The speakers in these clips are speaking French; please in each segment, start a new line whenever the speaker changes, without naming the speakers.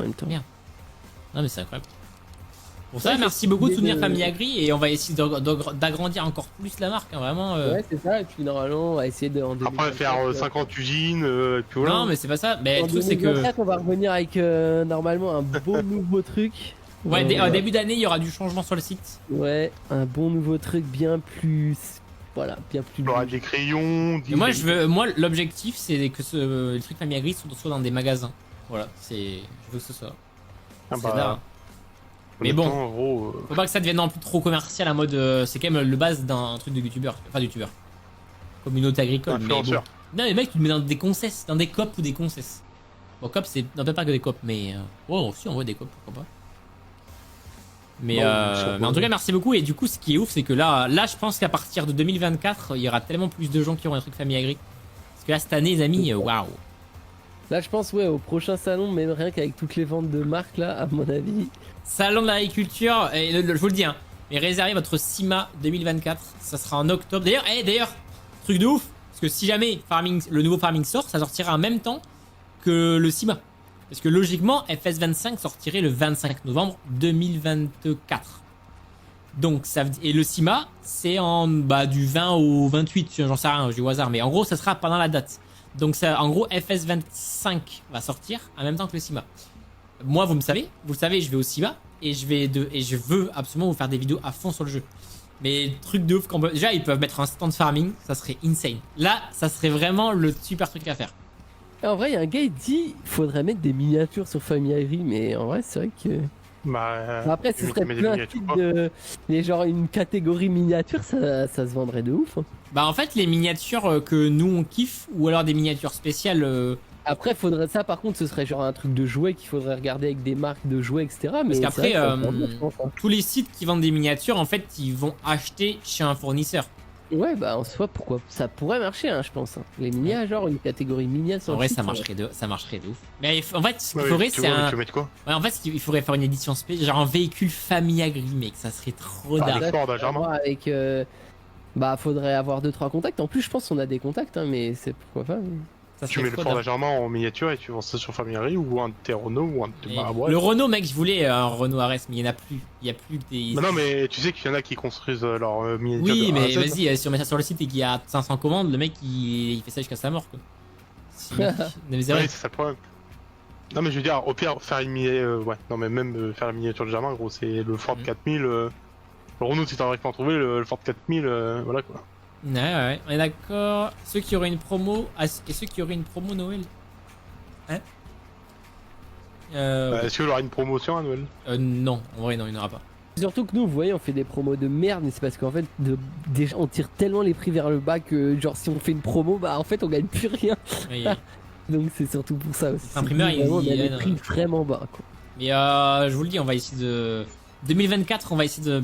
en même temps.
Merde. Non mais c'est incroyable. Pour ça, merci beaucoup de soutenir Famille Agri et on va essayer d'agrandir encore plus la marque, hein, vraiment.
Ouais, c'est ça, et puis normalement, on va essayer de.
Après, faire 50 usines, et puis voilà.
Non, mais c'est pas ça. Mais
En
le truc, c'est que.
2024, on va revenir avec normalement un beau nouveau truc.
Ouais, début d'année, il y aura du changement sur le site.
Ouais, un bon nouveau truc bien plus. Voilà, bien plus.
Il y aura des crayons.
Et moi, l'objectif, c'est que les trucs Famille Agri soient dans des magasins. Voilà, je veux que ce soit.
Ah
C'est
bah,
là. Mais bon,
en gros,
faut pas que ça devienne non plus trop commercial en mode. C'est quand même le base d'un truc de youtubeur. Enfin, de youtubeur. Communauté agricole. Mais bon.
influenceur.
Non, mais mec, tu le mets dans des concesses, dans des COP ou des concesses. Bon, COP, c'est. Non, peut-être pas que des COP, mais. Oh, si, on voit des COP, pourquoi pas. Mais, mais en tout cas, merci beaucoup. Et du coup, ce qui est ouf, c'est que là, je pense qu'à partir de 2024, il y aura tellement plus de gens qui auront un truc Famille Agri. Parce que là, cette année, les amis, waouh.
Là, je pense, ouais, au prochain salon, même rien qu'avec toutes les ventes de marques, là, à mon avis.
Salon de l'agriculture, et je vous le dis, hein, mais réservez votre CIMA 2024, ça sera en octobre. D'ailleurs, truc de ouf, parce que si jamais le nouveau Farming sort, ça sortira en même temps que le CIMA. Parce que logiquement, FS25 sortirait le 25 novembre 2024. Donc, et le CIMA, c'est du 20 au 28, j'en sais rien, j'ai au hasard, mais en gros, ça sera pendant la date. Donc, en gros, FS25 va sortir en même temps que le CIMA. Moi, vous le savez, je vais au CIMA et je veux absolument vous faire des vidéos à fond sur le jeu. Mais truc de ouf, déjà ils peuvent mettre un stand farming, ça serait insane. Là, ça serait vraiment le super truc à faire.
Et en vrai, il y a un gars, il dit faudrait mettre des miniatures sur Famille Agri, mais en vrai, c'est vrai que. Après, ce serait plein de types de. Mais genre, une catégorie miniature, ça se vendrait de ouf. Hein.
Bah, en fait, les miniatures que nous on kiffe, ou alors des miniatures spéciales.
Après, faudrait ça, par contre, ce serait genre un truc de jouets qu'il faudrait regarder avec des marques de jouets, etc. Mais
parce qu'après, tous les sites qui vendent des miniatures, en fait, ils vont acheter chez un fournisseur.
Ouais, bah en soi, pourquoi ça pourrait marcher, hein, je pense. Hein. Les minias, genre une catégorie miniature.
En vrai, ça marcherait de ouf. Mais en fait, ce qu'il faudrait, c'est un. Ouais, en fait, il faudrait faire une édition spéciale, genre un véhicule Famille Agri, mec, ça serait trop dingue.
Avec. Bah, faudrait avoir 2-3 contacts. En plus, je pense qu'on a des contacts, hein, mais c'est pourquoi pas.
Tu mets le Ford Germain en miniature et tu vends ça sur Famille Agri ou un de tes Renault ou un de tes
Le Renault, mec, je voulais un Renault Ares, mais il y en a plus. Il y a plus des.
Mais non, mais tu sais qu'il y en a qui construisent leur miniature.
Oui, mais vas-y, si on met ça sur le site et qu'il y a 500 commandes, le mec il fait ça jusqu'à sa mort, quoi.
Oui, c'est ça le problème. Non, mais je veux dire, au pire, faire une miniature. Ouais, non, mais même faire la miniature de Germain, gros, c'est le Ford 4000. Le Renault, si t'arrives pas à en trouver, le Ford 4000, voilà quoi.
Ouais, on est d'accord. Ceux qui auraient une promo et ceux qui auraient une promo Noël. Hein
Est-ce qu'il y aura une promotion à Noël?
Non, en vrai non, il n'y en aura pas.
Surtout que nous, vous voyez, on fait des promos de merde, mais c'est parce qu'en fait, déjà, on tire tellement les prix vers le bas que, genre, si on fait une promo, bah en fait, on gagne plus rien.
Oui.
Donc c'est surtout pour ça aussi.
L'imprimeur,
on a des prix vraiment bas, quoi.
Mais je vous le dis, on va essayer de 2024, on va essayer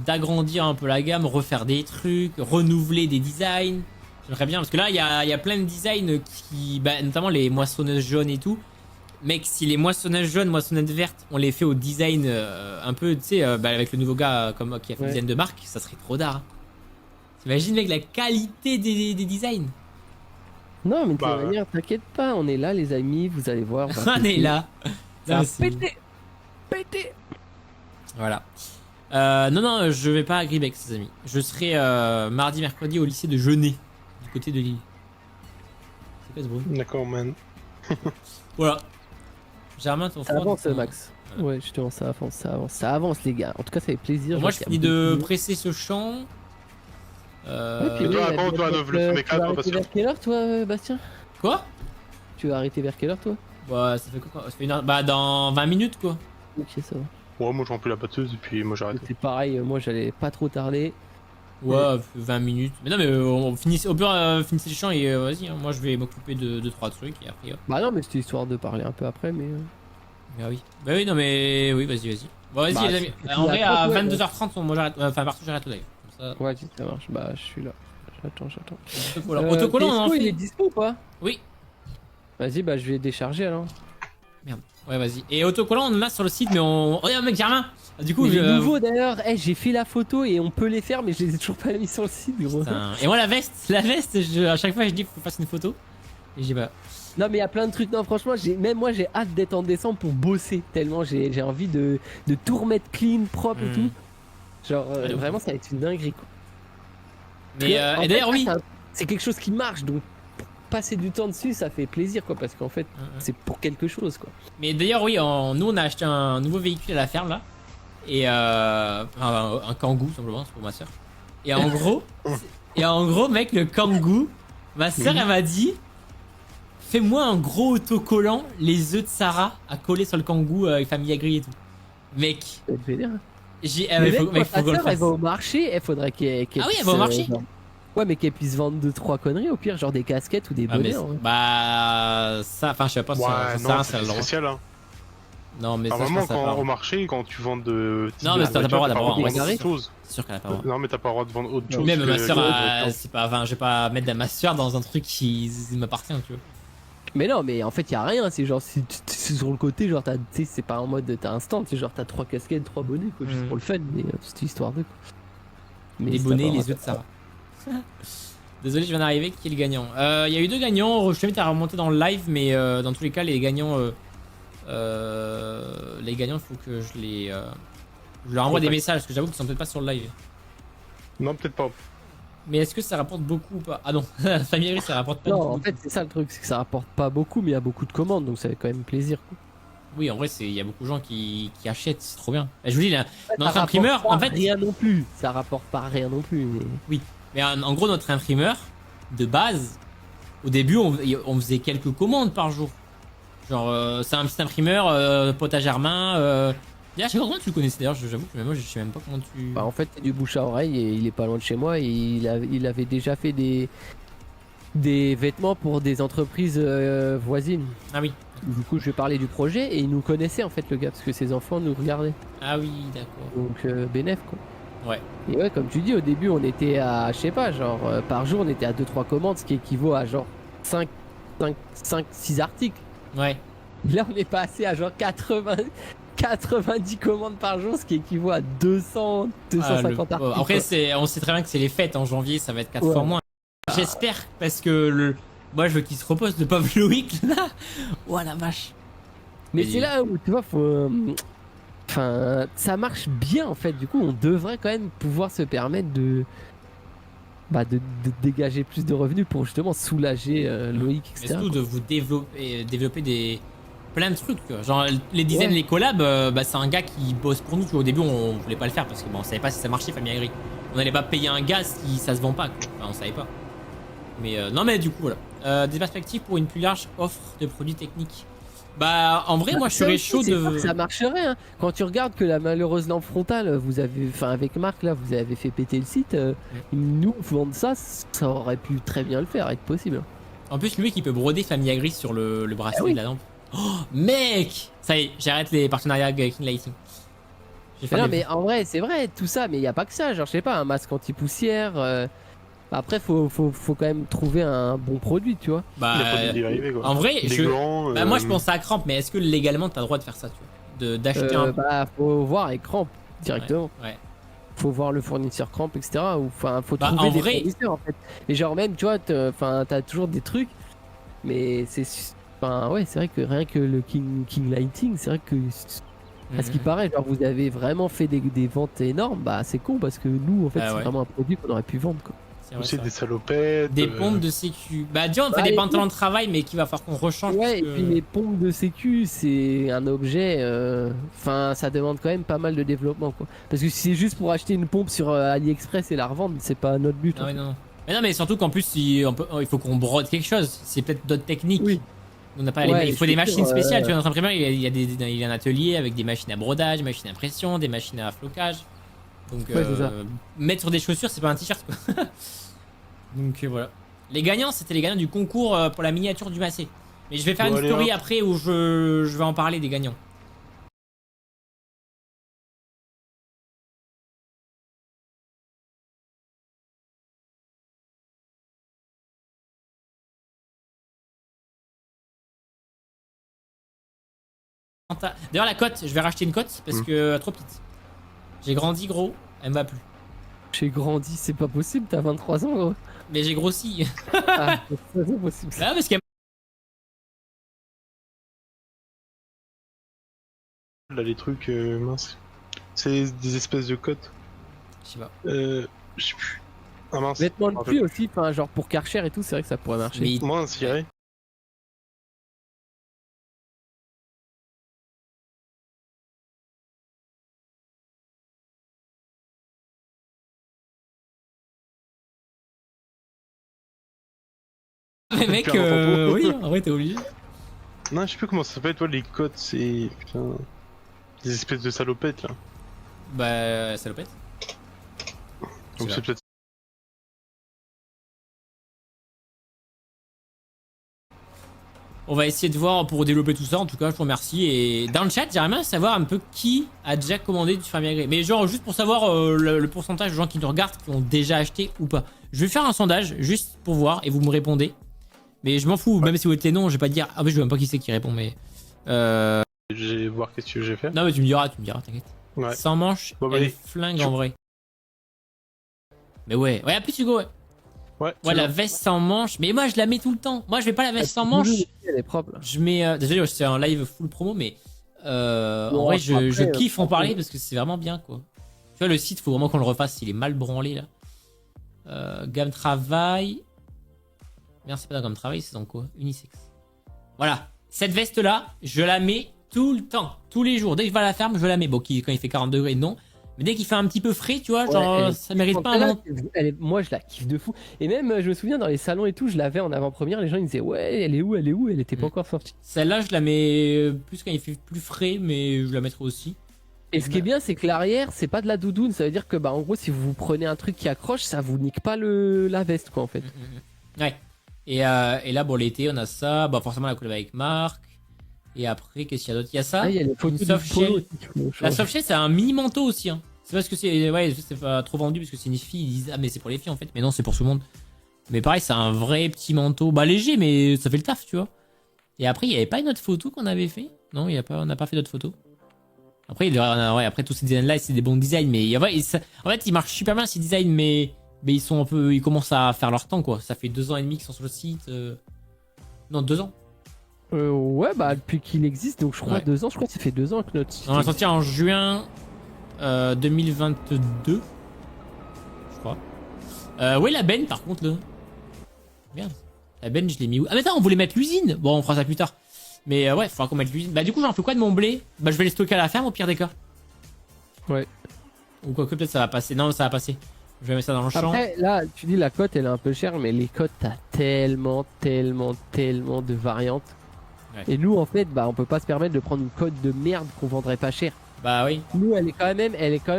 d'agrandir un peu la gamme, refaire des trucs, renouveler des designs. J'aimerais bien, parce que là, il y a plein de designs qui, notamment les moissonneuses jaunes et tout. Mec, si les moissonneuses jaunes, moissonneuses vertes, on les fait au design un peu, tu sais, avec le nouveau gars qui a fait le design de marque, ça serait trop d'art. Hein. T'imagines, mec, la qualité des designs.
Non, mais de toute manière, t'inquiète pas, on est là, les amis, vous allez voir.
On est là.
Ça va péter.
Voilà. Non, je vais pas à Gribex, les amis. Je serai mardi, mercredi au lycée de Genêt, du côté de Lille. C'est quoi ce bruit?
D'accord, man.
Voilà. Germain, ton frère.
Ça avance, Max. Ouais, justement, ça avance, les gars. En tout cas, ça fait plaisir.
Bon, moi, je finis de presser ce champ.
Tu vas arrêter
vers quelle heure, toi, Bastien?
Quoi?
Tu vas arrêter vers quelle heure, toi?
Bah, ça fait quoi? Ça fait une heure. Bah, dans 20 minutes, quoi.
Ok, ça va.
Ouais, moi je remplis la batteuse et puis moi j'arrête.
C'est pareil, moi j'allais pas trop tarder.
Ouais, 20 minutes. Mais non, mais on finit au pire, finissez le champ et vas-y, hein, moi je vais m'occuper de 2-3 trucs et après.
Bah non, mais c'était histoire de parler un peu après, mais.
Ah oui. Bah oui, non, mais oui, vas-y. Bon, vas-y, les amis. En vrai, à 22h30, moi j'arrête. Enfin, partout, j'arrête live. Ça...
Ouais, ça marche. Bah, je suis là. J'attends.
Autocollant, on en fait.
Il est dispo ou pas?
Oui.
Vas-y, bah, je vais décharger alors.
Merde. Ouais, vas-y. Et autocollant, on en a sur le site, mais on. Regarde, mec, Germain! Du coup,
les nouveaux d'ailleurs, j'ai fait la photo et on peut les faire, mais je les ai toujours pas mis sur le site, gros.
Et moi, la veste, à chaque fois, je dis qu'il faut que je fasse une photo. Et j'ai pas.
Non mais il y a plein de trucs, non franchement même moi j'ai hâte d'être en décembre pour bosser tellement j'ai envie de tout remettre clean, propre et tout. Genre vraiment ça va être une dinguerie quoi.
Mais et d'ailleurs oui,
c'est quelque chose qui marche donc passer du temps dessus ça fait plaisir quoi parce qu'en fait c'est pour quelque chose quoi.
Mais d'ailleurs oui, nous on a acheté un nouveau véhicule à la ferme là et un Kangoo simplement c'est pour ma soeur. Et en gros mec le Kangoo, ma soeur elle m'a dit fais-moi un gros autocollant les œufs de Sarah à coller sur le Kangoo avec Famille Agri et tout. Mec.
Faut qu'on le fasse. Elle va au marché, il faudrait qu'elle
ah oui, elle va au marché.
Ouais, mais qu'elle puisse vendre 2-3 conneries au pire, genre des casquettes ou des bonnets.
Bah, ça, enfin, je sais pas
ça, c'est spécial, hein.
Non, mais
normalement, au marché, quand tu vends de.
Non, mais t'as pas le droit d'avoir
autre chose.
C'est sûr qu'elle a pas le droit.
Non, mais t'as pas le droit de vendre autre chose.
Même ma soeur, c'est pas. Enfin, je vais pas mettre ma soeur dans un truc qui m'appartient, tu vois.
Mais non, mais en fait, y a rien. C'est genre, si sur le côté, genre, c'est pas en mode t'as un stand, c'est genre, t'as 3 casquettes, 3 bonnets, quoi, juste pour le fun, mais c'est histoire de.
Mais les bonnets, les œufs de Sarah. Désolé, je viens d'arriver. Qui est le gagnant? Il y a eu 2 gagnants. Je t'invite à remonter dans le live, mais dans tous les cas, les gagnants, il faut que je leur envoie des messages parce que j'avoue qu'ils sont peut-être pas sur le live.
Non, peut-être pas.
Mais est-ce que ça rapporte beaucoup ou pas? Ah non, Famille Agri, ça rapporte pas
beaucoup.
Non,
en fait, c'est ça le truc, c'est que ça rapporte pas beaucoup, mais il y a beaucoup de commandes, donc ça fait quand même plaisir. Quoi.
Oui, en vrai, il y a beaucoup de gens qui achètent, c'est trop bien. Je vous dis, notre imprimeur, en fait.
Rien non plus, ça rapporte pas rien non plus. Mais...
Oui, mais en gros, notre imprimeur, de base, au début, on faisait quelques commandes par jour. Genre, c'est un petit imprimeur, potage à main. D'ailleurs, je sais pas comment tu le connaissais d'ailleurs, j'avoue que moi je sais même pas comment tu.
Bah, en fait, c'est du bouche à oreille et il est pas loin de chez moi et il avait déjà fait des vêtements pour des entreprises voisines.
Ah oui.
Du coup, je vais parler du projet et il nous connaissait en fait le gars parce que ses enfants nous regardaient.
Ah oui, d'accord.
Donc, bénéf quoi.
Ouais.
Et ouais, comme tu dis, au début, on était à, je sais pas, genre par jour, on était à 2-3 commandes, ce qui équivaut à genre 5-6 articles.
Ouais.
Là, on est passé à genre 90 commandes par jour, ce qui équivaut à 250 articles.
Après, on sait très bien que c'est les fêtes en janvier, ça va être 4 fois moins. J'espère, parce que moi je veux qu'il se repose, le pauvre Loïc là. Oh la vache.
Mais c'est là où tu vois, enfin, ça marche bien en fait. Du coup, on devrait quand même pouvoir se permettre de dégager plus de revenus pour justement soulager Loïc, etc.
Mais surtout de vous développer plein de trucs, quoi. Genre les designs, les collabs, c'est un gars qui bosse pour nous. Tu vois, au début, on voulait pas le faire parce que on savait pas si ça marchait, Famille Agri. On allait pas payer un gars si ça se vend pas. Enfin, on savait pas. Mais non, mais du coup, voilà. Des perspectives pour une plus large offre de produits techniques. Bah, en vrai, moi, je serais chaud de.
Ça marcherait, hein. Quand tu regardes que la malheureuse lampe frontale, vous avez, enfin, avec Marc, là, vous avez fait péter le site. Nous, vendre ça aurait pu très bien le faire, être possible.
En plus, lui qui peut broder Famille Agri sur le bracelet de la lampe. Oh, mec! Ça y est, j'arrête les partenariats avec King Lighting.
Non, mais en vrai, c'est vrai, tout ça, mais il n'y a pas que ça. Genre, je sais pas, un masque anti-poussière. Après, faut quand même trouver un bon produit, tu vois.
Bah, en vrai, moi je pense à Cramp, mais est-ce que légalement t'as le droit de faire ça, tu vois, d'acheter un.
Bah, faut voir avec Cramp directement.
Ouais.
Faut voir le fournisseur Cramp, etc. Ou enfin, faut trouver des fournisseurs en fait. Mais genre même, tu vois, t'as toujours des trucs, mais c'est. Enfin, ouais, c'est vrai que rien que le King Lighting, c'est vrai que. À ce qui paraît, genre vous avez vraiment fait des ventes énormes, bah c'est con parce que nous, en fait, c'est vraiment un produit qu'on aurait pu vendre, quoi.
C'est des salopettes.
Des pompes de sécu. Bah, déjà, on fait des pantalons de travail, mais qu'il va falloir qu'on rechange.
Ouais, et puis les pompes de sécu, c'est un objet. Enfin, ça demande quand même pas mal de développement, quoi. Parce que si c'est juste pour acheter une pompe sur AliExpress et la revendre, c'est pas notre but.
Ah, ouais, non. Mais non, mais surtout qu'en plus, il faut qu'on brode quelque chose. C'est peut-être d'autres techniques. Oui. On n'a pas il faut des machines spéciales. Tu vois, notre imprimeur, il y a un atelier avec des machines à brodage, des machines à impression, des machines à flocage. Donc, mettre sur des chaussures, c'est pas un t-shirt, quoi. Donc voilà. Les gagnants, c'était les gagnants du concours pour la miniature du Massé. Mais je vais faire une story après où je vais en parler des gagnants. D'ailleurs, la cote, je vais racheter une cote parce que trop petite. J'ai grandi, gros, elle me va plus.
J'ai grandi, c'est pas possible, t'as 23 ans, gros.
Mais j'ai grossi.
Ah, c'est possible.
Ah, parce qu'elle
là, les trucs, mince. C'est des espèces de cotes.
Je sais pas.
Je sais plus. Ah mince.
Vêtements de pluie aussi, enfin, genre pour Karcher et tout, c'est vrai que ça pourrait marcher.
Mais...
Moi, c'est vrai.
Mais mec, oui, en vrai, t'es obligé.
Non, je sais plus comment ça s'appelle, toi, les cotes, c'est... Putain... Des espèces de salopettes, là.
Bah, salopette.
Donc c'est peut-être...
On va essayer de voir pour développer tout ça, en tout cas, je vous remercie. Et dans le chat, j'aimerais bien savoir un peu qui a déjà commandé du Fermier Agri. Mais genre, juste pour savoir le pourcentage de gens qui nous regardent, qui ont déjà acheté ou pas. Je vais faire un sondage, juste pour voir, et vous me répondez. Mais je m'en fous, même si vous êtes les noms, je vais pas dire... Ah mais je sais même pas qui c'est qui répond, mais...
Je vais voir qu'est-ce que j'ai fait.
Non mais tu me diras, t'inquiète.
Ouais.
Sans manche,
Bon, bah,
elle flingue en vrai. Mais ouais, à plus Hugo, ouais. Ouais, la veste sans manche, mais moi je la mets tout le temps. Moi je mets pas la veste sans manche.
Elle est propre là.
Je mets... Désolé, c'est un live full promo, mais... en vrai, je kiffe en parler parce que c'est vraiment bien, quoi. Tu vois, le site, faut vraiment qu'on le refasse, il est mal branlé, là. Gamme travail... Merde, c'est pas dans gamme travail, c'est dans quoi? Unisex. Voilà. Cette veste-là, je la mets tout le temps, tous les jours. Dès que je vais à la ferme, je la mets. Bon, quand il fait 40 degrés, non. Mais dès qu'il fait un petit peu frais, tu vois, genre, ça mérite pas un nom.
Moi, je la kiffe de fou. Et même, je me souviens, dans les salons et tout, je l'avais en avant-première. Les gens, ils disaient, ouais, elle est où? Elle était pas encore sortie.
Celle-là, je la mets plus quand il fait plus frais, mais je la mettrai aussi.
Et ce qui est bien, c'est que l'arrière, c'est pas de la doudoune. Ça veut dire que, bah, en gros, si vous prenez un truc qui accroche, ça vous nique pas la veste, quoi, en fait.
Ouais. Et là, bon, l'été, on a ça. Bah, forcément, la collab avec Marc. Et après, qu'est-ce qu'il y a d'autre? Il y a ça.
Ah, il y a les photos
soft shell. La soft shell, c'est un mini manteau aussi. Hein. C'est parce que c'est. Ouais, c'est pas trop vendu parce que c'est une fille. Ils disent, ah, mais c'est pour les filles en fait. Mais non, c'est pour tout le monde. Mais pareil, c'est un vrai petit manteau. Bah, léger, mais ça fait le taf, tu vois. Et après, il n'y avait pas une autre photo qu'on avait fait? Non, on n'a pas fait d'autres photos. Après, après tous ces designs-là, c'est des bons designs. Mais en fait, ils marchent super bien ces designs, mais ils sont un peu. Ils commencent à faire leur temps, quoi. Ça fait 2 ans et demi qu'ils sont sur le site. Non, 2 ans.
Ouais, bah depuis qu'il existe, donc je crois 2 ans, je crois que ça fait 2 ans que notre site.
On l'a sorti en juin 2022, je crois. Ouais, la benne par contre, là. Merde. La benne, je l'ai mis où? Ah, mais attends, on voulait mettre l'usine. Bon, on fera ça plus tard. Mais ouais, faudra qu'on mette l'usine. Bah, du coup, j'en fais quoi de mon blé? Bah, je vais les stocker à la ferme au pire des cas.
Ouais.
Ou quoi que peut-être ça va passer. Non, ça va passer. Je vais mettre ça dans le champ.
Après, là, tu dis la cote, elle est un peu chère, mais les cotes, t'as tellement de variantes. Ouais. Et nous, en fait, bah, on peut pas se permettre de prendre une cote de merde qu'on vendrait pas cher.
Bah oui.
Nous, elle est quand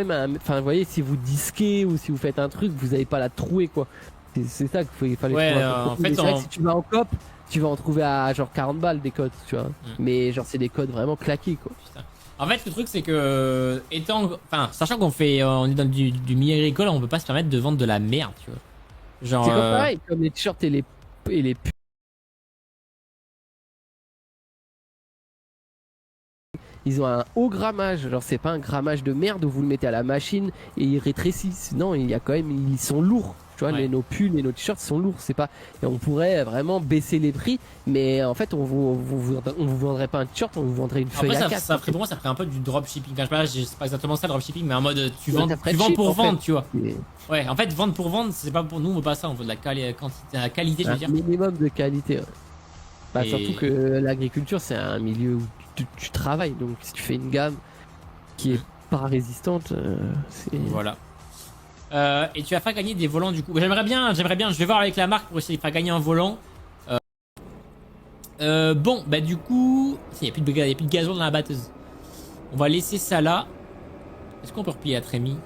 même, enfin, vous voyez, si vous disquez ou si vous faites un truc, vous avez pas la trouer, quoi. C'est ça qu'il fallait
trouver. En fait,
c'est vrai que si tu vas en cop, tu vas en trouver à genre 40 balles des codes, tu vois. Mais genre, c'est des codes vraiment claqués, quoi.
Putain. En fait, le truc, c'est que, sachant qu'on fait, on est dans du milieu agricole, on peut pas se permettre de vendre de la merde, tu vois. Genre.
C'est comme pareil, comme les t-shirts et les ils ont un haut grammage, genre c'est pas un grammage de merde où vous le mettez à la machine et ils rétrécissent. Non, il y a quand même, ils sont lourds. Tu vois, nos pulls et nos t-shirts sont lourds. C'est pas, et on pourrait vraiment baisser les prix, mais en fait, on vous vendrait pas un t-shirt, on vous vendrait une feuille à 4.
Pour moi, ça ferait un peu du dropshipping. Enfin, c'est pas exactement ça le dropshipping, mais en mode tu vends pour vendre, tu vois. Ouais, en fait, vendre pour vendre, c'est pas pour nous, on veut pas ça, on veut de la qualité, je veux dire.
Un minimum de qualité. Ouais. Bah, surtout que l'agriculture, c'est un milieu où tu travailles, donc si tu fais une gamme qui est pas résistante, c'est...
Voilà. Et tu vas faire gagner des volants du coup. J'aimerais bien, je vais voir avec la marque pour essayer de faire gagner un volant. Bon, bah du coup, il n'y a plus de gazon dans la batteuse. On va laisser ça là. Est-ce qu'on peut replier la trémie?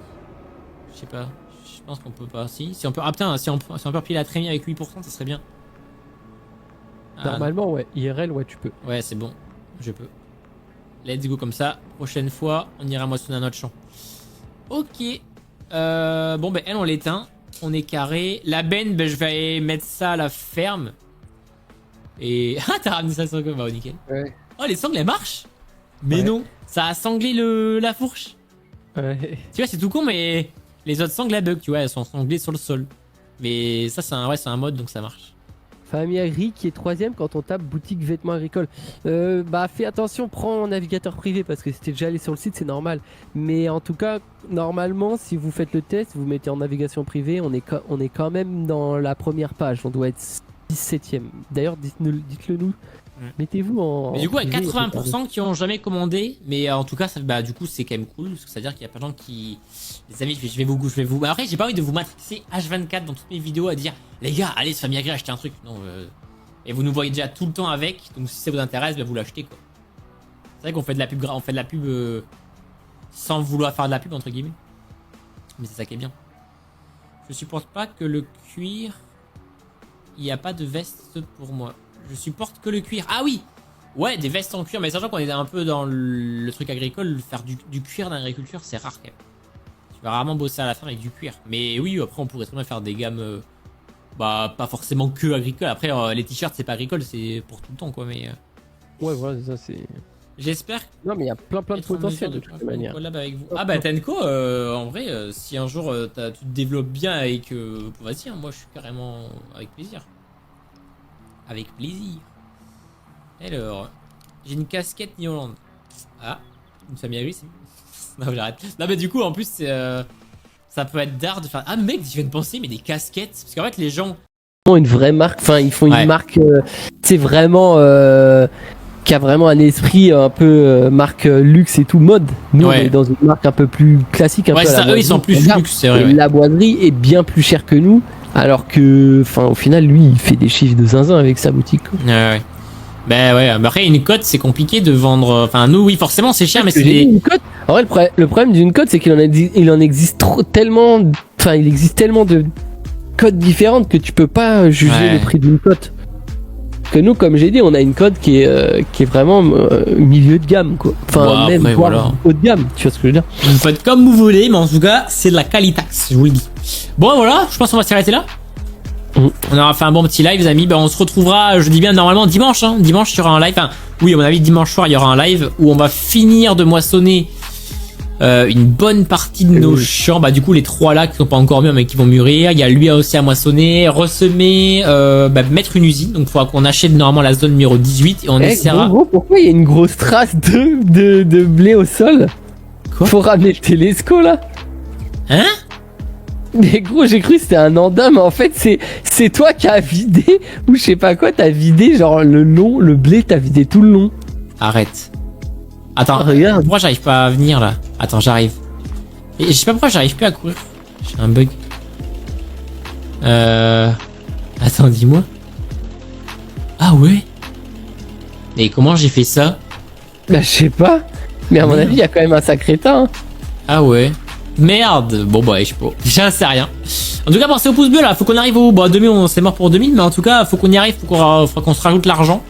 Je sais pas. Je pense qu'on peut pas. Si on peut. Ah putain, si on peut replier la trémie avec 8%, ça serait bien.
Normalement, ouais. IRL, ouais, tu peux.
Ouais, c'est bon. Je peux. Let's go comme ça. Prochaine fois, on ira moissonner un autre champ. Ok. Bon, ben elle, on l'éteint. On est carré. La benne, ben je vais aller mettre ça à la ferme. Et... Ah, t'as ramené ça sur quoi? Bah, nickel.
Ouais.
Oh, les sangles, elles marchent. Mais non, ça a sanglé la fourche.
Ouais.
Tu vois, c'est tout con, mais les autres sangles, elles bug, tu vois, elles sont sanglées sur le sol. Mais ça, c'est un mode, donc ça marche.
Famille Agri qui est 3ème quand on tape boutique vêtements agricoles. Bah fais attention, prends un navigateur privé parce que si t'es déjà allé sur le site c'est normal. Mais en tout cas, normalement si vous faites le test, vous mettez en navigation privée, on est quand même dans la première page. On doit être 17ème. D'ailleurs dites-le nous. Mettez-vous en.
Mais du coup, il y a 80% qui ont jamais commandé. Mais en tout cas, ça, bah, du coup, c'est quand même cool. Parce que ça veut dire qu'il y a plein de gens qui. Les amis, je vais vous. Bah, après, j'ai pas envie de vous matrixer H24 dans toutes mes vidéos à dire les gars, allez, ce Famille Agri, achetez un truc. Non, et vous nous voyez déjà tout le temps avec. Donc si ça vous intéresse, bah, vous l'achetez quoi. C'est vrai qu'on fait de la pub, sans vouloir faire de la pub, entre guillemets. Mais c'est ça qui est bien. Je supporte pas que le cuir. Il n'y a pas de veste pour moi. Je supporte que le cuir. Ah oui! Ouais, des vestes en cuir, mais sachant qu'on est un peu dans le truc agricole, faire du cuir dans l'agriculture, c'est rare quand même. Tu vas rarement bosser à la fin avec du cuir. Mais oui, après, on pourrait très bien faire des gammes, bah, pas forcément que agricole. Après, les t-shirts, c'est pas agricole, c'est pour tout le temps, quoi, mais...
Ouais, voilà, ça, c'est...
J'espère.
Non, mais il y a plein de potentiel de toute manière.
Avec vous. Ah bah, Tenko, en vrai, si un jour, tu te développes bien et que... Vas-y, hein, moi, je suis carrément avec plaisir. Avec plaisir. Alors, j'ai une casquette New Holland. Ah, une famille agri, c'est... Non, j'arrête. Non, mais du coup, en plus, ça peut être d'art de faire... Ah, mec, je viens de penser, mais des casquettes. Parce qu'en fait, les gens...
Ils font une vraie marque, enfin, ils font une marque, c'est vraiment... qui a vraiment un esprit un peu marque luxe et tout, mode. Nous, on est dans une marque un peu plus classique. Un peu
ça, eux, ils sont plus luxe, c'est vrai.
La boiserie est bien plus chère que nous. Alors que, enfin, au final, lui, il fait des chiffres de zinzin avec sa boutique.
Ouais. Ben ouais, mais après, une cote, c'est compliqué de vendre. Enfin, nous, oui, forcément, c'est cher, mais c'est
une cote. En vrai, le problème d'une cote, c'est qu'il en existe tellement. Enfin, il existe tellement de cotes différentes que tu peux pas juger le prix d'une cote. Que nous, comme j'ai dit, on a une cote qui est vraiment milieu de gamme, quoi. Enfin, même haut de gamme, tu vois ce que je veux dire.
Vous faites comme vous voulez, mais en tout cas, c'est de la qualitax, je vous le dis. Bon, voilà, je pense qu'on va s'arrêter là. On aura fait un bon petit live, les amis. Ben, on se retrouvera, je dis bien, normalement dimanche. Hein. Dimanche, il y aura un live. Enfin, oui, à mon avis, dimanche soir, il y aura un live où on va finir de moissonner une bonne partie de nos champs. Bah, du coup, les 3 là qui sont pas encore mûrs mais qui vont mûrir. Il y a lui aussi à moissonner, ressemer, mettre une usine. Donc, il faudra qu'on achète normalement la zone numéro 18 et on essaiera.
Gros, pourquoi il y a une grosse trace de blé au sol? Quoi? Faut ramener le télesco là.
Hein?
Mais gros, j'ai cru que c'était un anda, mais en fait, c'est toi qui as vidé, ou je sais pas quoi, t'as vidé, genre le blé, t'as vidé tout le long.
Arrête. Attends,
regarde.
Pourquoi j'arrive pas à venir là? Attends, j'arrive. Et je sais pas pourquoi j'arrive plus à courir. J'ai un bug. Attends, dis-moi. Ah ouais? Mais comment j'ai fait ça?
Bah, je sais pas. Mais à mon avis, il y a quand même un sacré tas. Hein.
Ah ouais. Merde. Bon bah je sais pas. J'en sais rien. En tout cas pensez au pouce bleu là. Faut qu'on arrive au... Bon 2000 on s'est mort pour 2000. Mais en tout cas faut qu'on y arrive. Faut qu'on se rajoute l'argent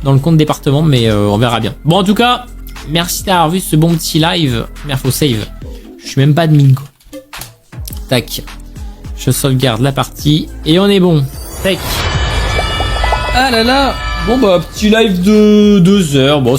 dans le compte département. Mais on verra bien. Bon en tout cas merci d'avoir vu ce bon petit live. Merde faut save. Je suis même pas admin quoi. Tac. Je sauvegarde la partie. Et on est bon. Tac. Ah là là. Bon bah petit live de 2 heures. Bon.